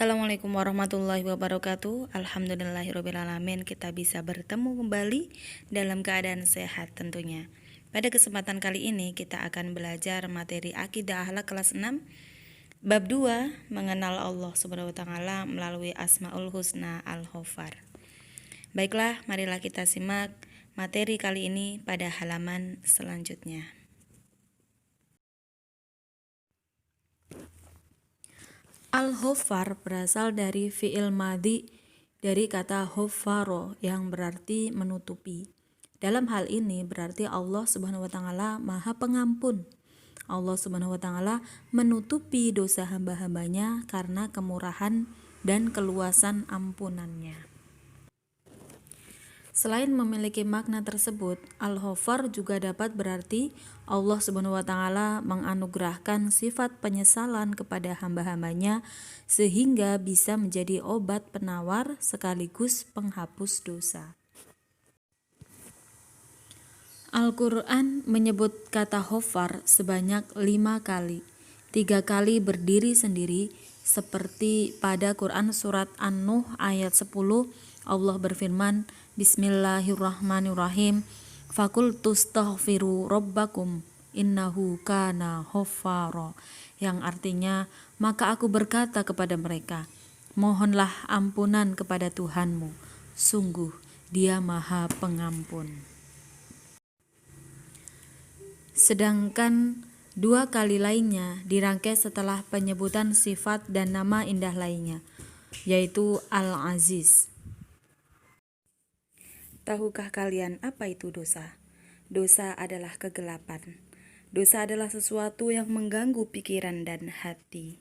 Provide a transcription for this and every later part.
Assalamualaikum warahmatullahi wabarakatuh. Alhamdulillahirrabbilalamin, kita bisa bertemu kembali dalam keadaan sehat tentunya. Pada kesempatan kali ini kita akan belajar materi akidah akhlak kelas 6 bab 2, mengenal Allah Subhanahu wa taala melalui Asmaul Husna Al-Ghaffar. Baiklah, marilah kita simak materi kali ini pada halaman selanjutnya. Al-Ghaffar berasal dari fi'il madhi dari kata ghaffaro yang berarti menutupi. Dalam hal ini berarti Allah Subhanahu wa taala Maha Pengampun. Allah Subhanahu wa taala menutupi dosa hamba-hambanya karena kemurahan dan keluasan ampunannya. Selain memiliki makna tersebut, Al-Ghaffar juga dapat berarti Allah Subhanahu wa taala menganugerahkan sifat penyesalan kepada hamba-hambanya sehingga bisa menjadi obat penawar sekaligus penghapus dosa. Al-Quran menyebut kata Ghaffar sebanyak 5 kali. 3 kali berdiri sendiri, seperti pada Quran surat An-Nuh ayat 10, Allah berfirman, Bismillahirrahmanirrahim, Fakultustaghfiru rabbakum innahu kana ghaffara, yang artinya, maka aku berkata kepada mereka, mohonlah ampunan kepada Tuhanmu, sungguh Dia Maha Pengampun. Sedangkan 2 kali lainnya dirangkai setelah penyebutan sifat dan nama indah lainnya, yaitu Al-Aziz. Tahukah kalian apa itu dosa? Dosa adalah kegelapan. Dosa adalah sesuatu yang mengganggu pikiran dan hati.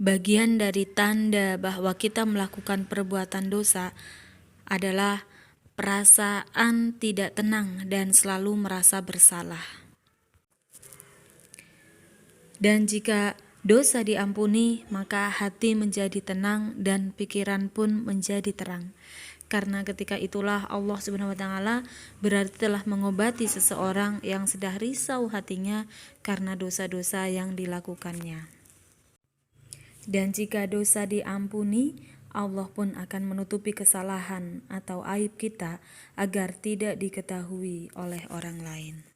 Bagian dari tanda bahwa kita melakukan perbuatan dosa adalah perasaan tidak tenang dan selalu merasa bersalah. Dan jika dosa diampuni, maka hati menjadi tenang dan pikiran pun menjadi terang. Karena ketika itulah Allah Subhanahu wa taala berarti telah mengobati seseorang yang sedang risau hatinya karena dosa-dosa yang dilakukannya. Dan jika dosa diampuni, Allah pun akan menutupi kesalahan atau aib kita agar tidak diketahui oleh orang lain.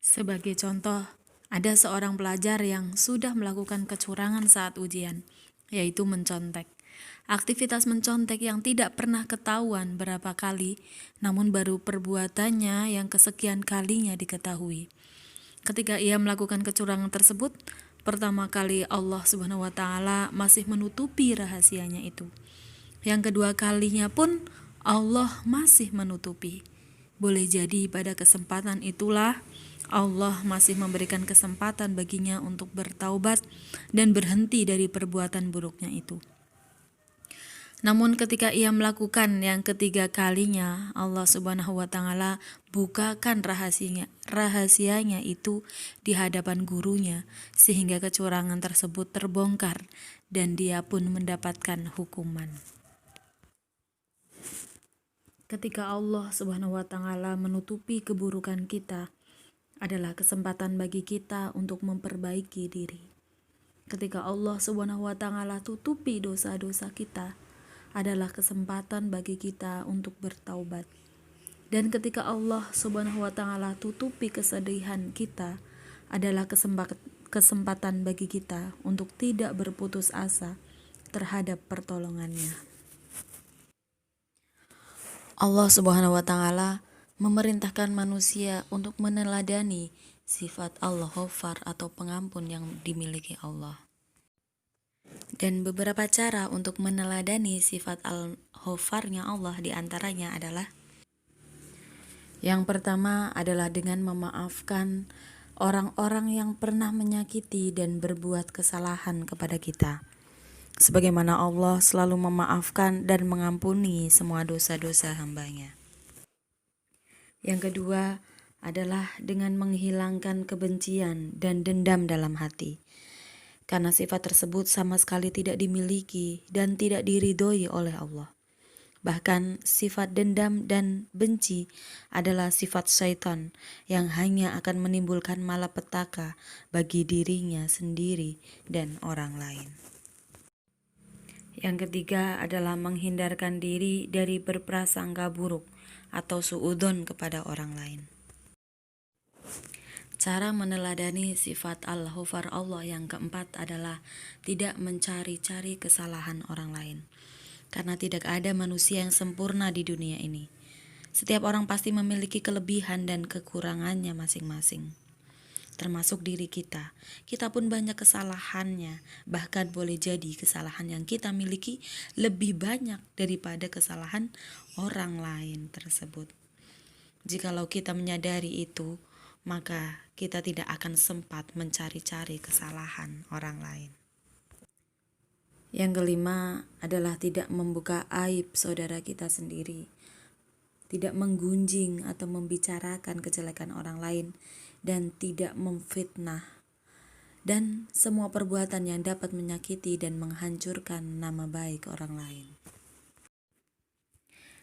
Sebagai contoh, ada seorang pelajar yang sudah melakukan kecurangan saat ujian, yaitu mencontek. Aktivitas mencontek yang tidak pernah ketahuan berapa kali, namun baru perbuatannya yang kesekian kalinya diketahui. Ketika ia melakukan kecurangan tersebut, pertama kali Allah Subhanahu wa taala masih menutupi rahasianya itu. Yang kedua kalinya pun Allah masih menutupi. Boleh jadi pada kesempatan itulah Allah masih memberikan kesempatan baginya untuk bertaubat dan berhenti dari perbuatan buruknya itu. Namun ketika ia melakukan yang ketiga kalinya, Allah Subhanahu wa taala bukakan rahasianya itu di hadapan gurunya sehingga kecurangan tersebut terbongkar dan dia pun mendapatkan hukuman. Ketika Allah Subhanahu wa taala menutupi keburukan kita, adalah kesempatan bagi kita untuk memperbaiki diri. Ketika Allah Subhanahu wa taala tutupi dosa-dosa kita, adalah kesempatan bagi kita untuk bertaubat. Dan ketika Allah Subhanahu wa taala tutupi kesedihan kita, adalah kesempatan bagi kita untuk tidak berputus asa terhadap pertolongannya. Allah Subhanahu wa taala memerintahkan manusia untuk meneladani sifat Al-Ghaffar atau pengampun yang dimiliki Allah. Dan beberapa cara untuk meneladani sifat Al-Ghaffarnya Allah diantaranya adalah: yang pertama adalah dengan memaafkan orang-orang yang pernah menyakiti dan berbuat kesalahan kepada kita, sebagaimana Allah selalu memaafkan dan mengampuni semua dosa-dosa hambanya. Yang kedua adalah dengan menghilangkan kebencian dan dendam dalam hati, karena sifat tersebut sama sekali tidak dimiliki dan tidak diridhoi oleh Allah. Bahkan sifat dendam dan benci adalah sifat syaitan yang hanya akan menimbulkan malapetaka bagi dirinya sendiri dan orang lain. Yang ketiga adalah menghindarkan diri dari berprasangka buruk atau suudzon kepada orang lain. Cara meneladani sifat al-ghafar Allah yang keempat adalah tidak mencari-cari kesalahan orang lain. Karena tidak ada manusia yang sempurna di dunia ini. Setiap orang pasti memiliki kelebihan dan kekurangannya masing-masing. Termasuk diri kita. Kita pun banyak kesalahannya. Bahkan boleh jadi kesalahan yang kita miliki lebih banyak daripada kesalahan orang lain tersebut. Jikalau kita menyadari itu, maka kita tidak akan sempat mencari-cari kesalahan orang lain. Yang kelima adalah tidak membuka aib saudara kita sendiri, tidak menggunjing atau membicarakan kejelekan orang lain, dan tidak memfitnah, dan semua perbuatan yang dapat menyakiti dan menghancurkan nama baik orang lain.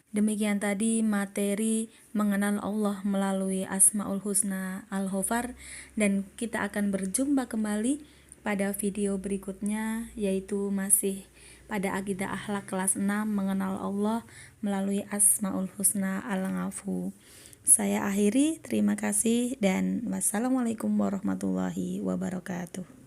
Demikian tadi materi mengenal Allah melalui Asmaul Husna Al-Ghafar, dan kita akan berjumpa kembali pada video berikutnya, yaitu masih pada akidah akhlak kelas 6 mengenal Allah melalui Asmaul Husna Al-Ghafu. Saya akhiri, terima kasih dan wassalamualaikum warahmatullahi wabarakatuh.